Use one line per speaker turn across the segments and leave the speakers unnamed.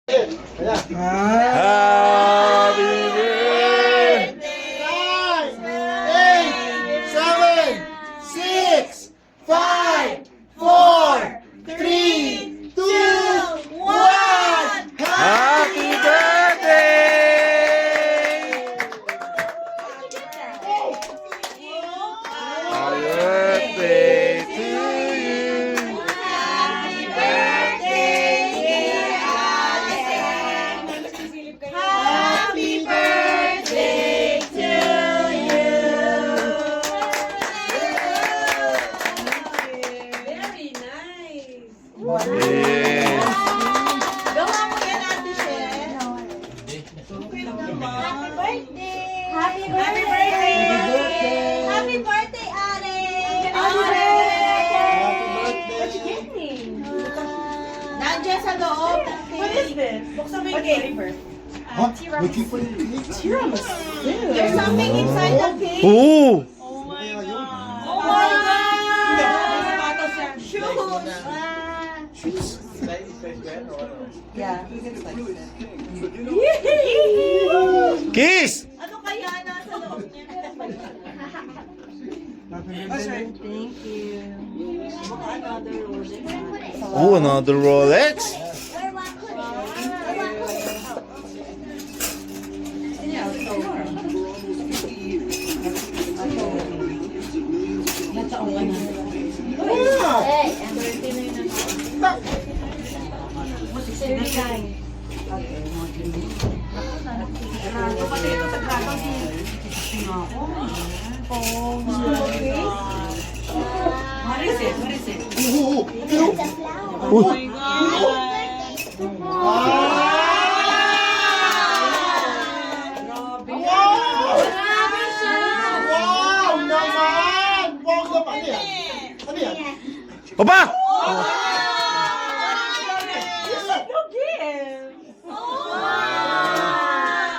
Happy birthday! 9, 8, 7, 6, 5, 4, 3, 2, 1! Happy birthday! Happy birthday to you!
Happy birthday, dear Ate. Happy birthday to you. Very nice.
Yes.
Gawa mo yan, Ate Shen. Happy birthday. Happy birthday. Happy birthday, Ate. Happy birthday. Nandiyan sa loob. What is this? Buksan mo yung cake. There's something inside the cake.
Oh!
Oh my God! Shoes! Yeah, it's like
Kiss!
Ano kaya nasa loob niya? Thank you. Another rose.
Oh, another Rolex.
Oh my God! Grabe siya!
Wow naman! Wow naman! Ano yan? Ano yan?
Opa!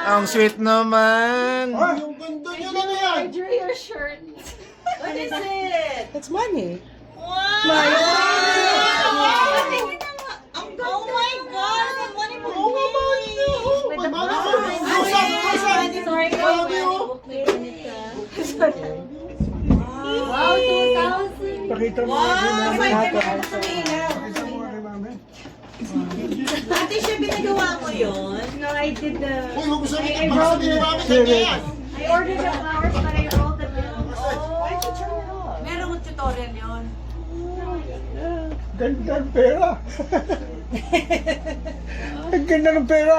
Ang sweet naman.
Ay, yung ganda niya na yan!
Drew your shirt. What is it?
That's money.
Wow! Ang ganda! Oh my God! Ang money mo.
Oo nga, mahal niya. Oh, may mahal ko. Susan! Susan!
Sorry,
Grabe, oh.
Wow, 2,000.
Pakita mo
Wow,
din namin
five
lahat.
minutes sa ilaw.
Pakita mo kay mami.
Ate, siya binagawa mo yun?
No, I did the.
Uy, huwag mo sabihin. Baka sabihin ni Mami kanya yan.
I ordered the flowers, but I rolled the bills.
Merong tutorial yun.
Ganda ng pera. Ang ganda ng pera.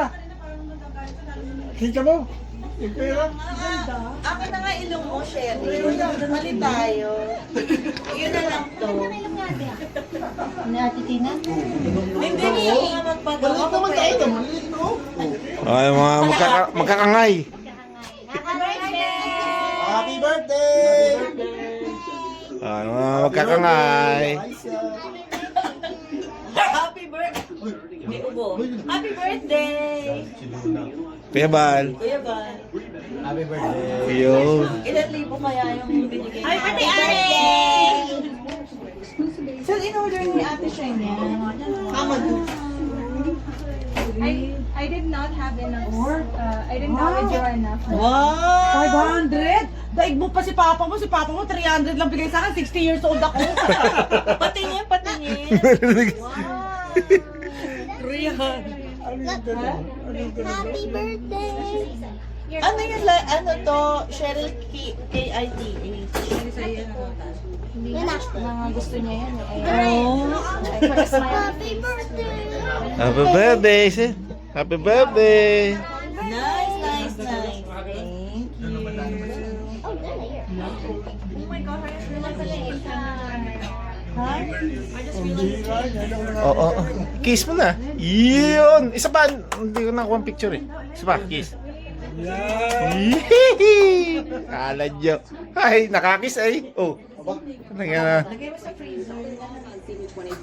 Kita mo? Yung pera.
Akin na nga ilong mo, Sherry. Mali tayo. Yun na lang to.
Ano, Ate Tina?
Hindi niya nga magpagawa.
Maliit naman tayo na. Maliit, no?
Ay, mga magkakangay.
Happy birthday!
Ay, mga magkakangay.
Happy birthday. May ubo. Happy birthday.
Kuya Bal.
Kuya Bal.
Yun.
Ilan libo kaya yung binigay niya?
Ay, Ate
So, in-order ni Ate Shine yan. Kama doon.
I did not have enough. I did not withdraw enough.
Wow!
500? Daig mo pa si Papa mo 300 lang bigay sa akin, 60 years old ako.
Patingin, patingin. Wow!
300.
Happy birthday!
Ano yun? Ano to? Cheryl K.I.T.H.
Yan na. Mga gusto niya yan.
Happy birthday!
Happy birthday, sis. Happy birthday.
Nice, nice, nice. Thank you.
Oo. Kiss mo na. Yun. Isa pa. Hindi ko nakuha ang picture eh. Isa pa. Kiss. Yee! Kala nyo. Ay, nakakiss ay. Oh. Lagyan na.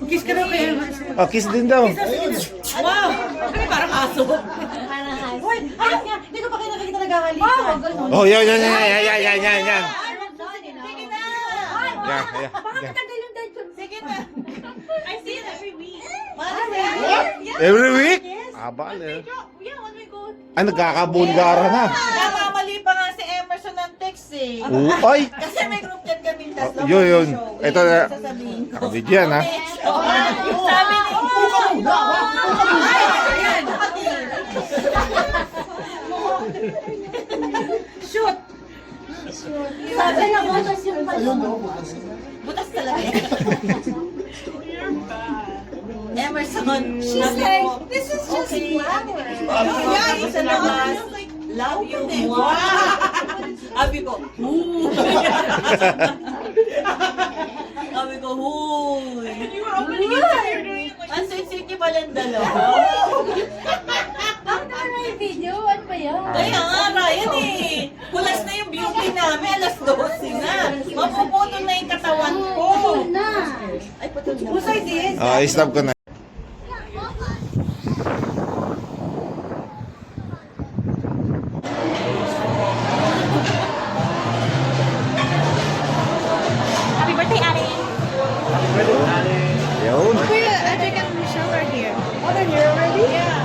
Kiss ka na kayo.
Oh, kiss din daw.
Wow! Ay, parang aso. Uy, ay, hindi ko pa kayo nakikita nagkakalitan.
Oh, yan. Yan.
Sige na!
Yan.
Sige na! I see it every week.
Every week? Nakabal eh.
Yeah, when we go.
Ay, nagkakabulgara na.
Namamali pa nga si Emerson ng text eh.
Ay!
Kasi may group chat kaming tatlo.
Yun.
Show.
Ito na.
Sasabihin ko.
Nakabidyo yan, ha?
Sabi ni Ayan. Shoot!
Sabi na butas yung
Ayun, no, bukas.
Butas talaga yan. Emerson.
She's like, this is just flower.
Yeah, isa naman. Love you. Wow! Sabi ko, Sabi ko, huy. You were opening it so you're doing it like... Ang sweet-sweet niyo palang dalawa.
Bakit naman may video? Ano ba yan?
Kaya nga, Ryan eh. Kulas na yung beauty namin. Alas 12 na. Mapuputol na yung katawan ko.
Putol na.
Ay, putol na. Whose idea is
Ah, i-stop ko na.
Happy birthday, Ari.
Yun.
Kuya, Adric and Michelle are here. Oh, they're here already? Yeah.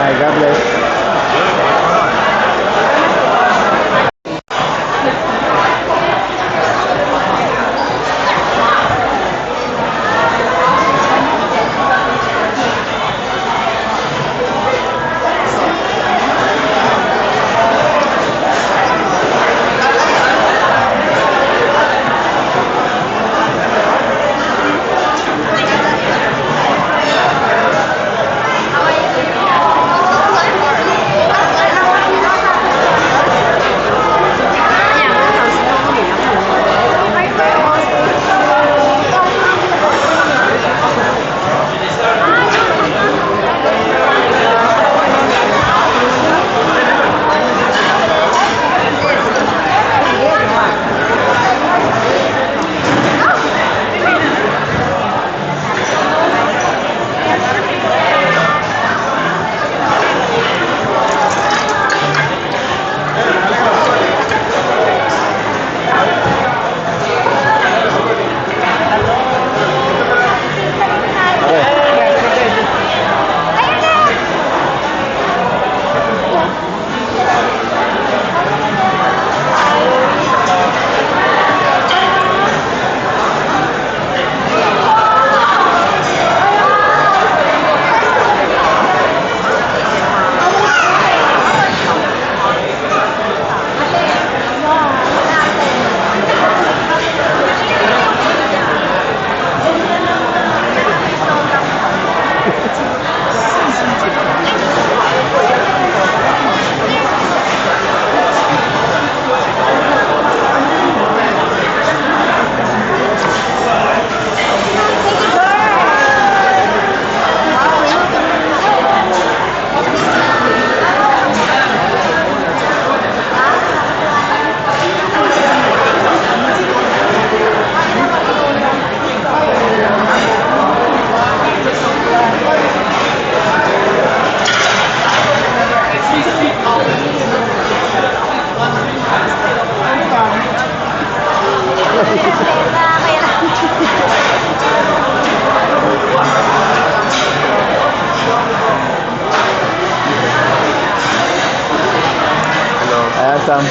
Hi, God bless. Sam.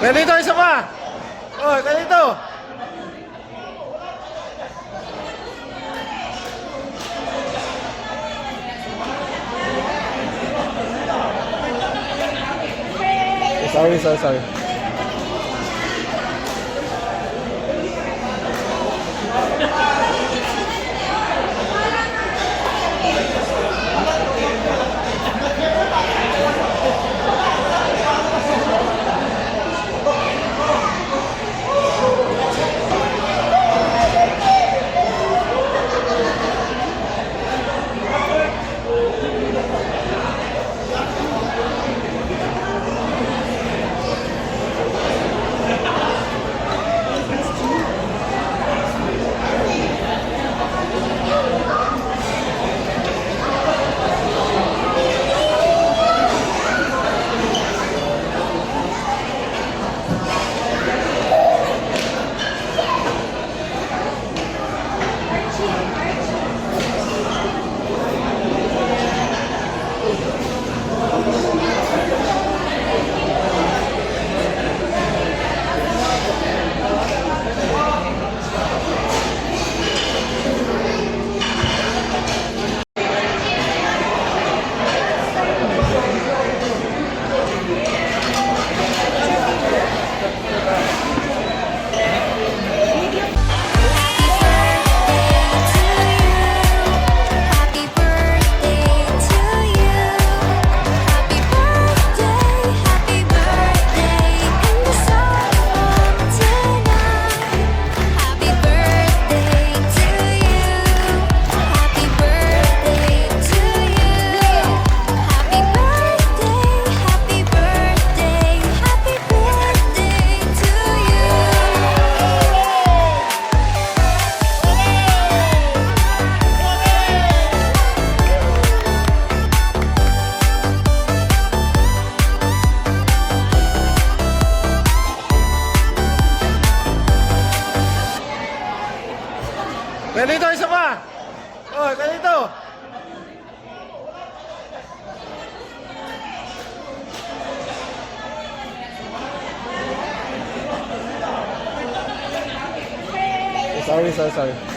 Pwede dito, isa pa. Oh, pwede dito. Sorry.
Happy birthday to you. Happy birthday, happy birthday in the song tonight. Happy birthday to you. Happy birthday to you. Happy birthday, happy birthday, happy birthday to you.
Pwede dito, isa pa. Oh, pwede dito. Sorry.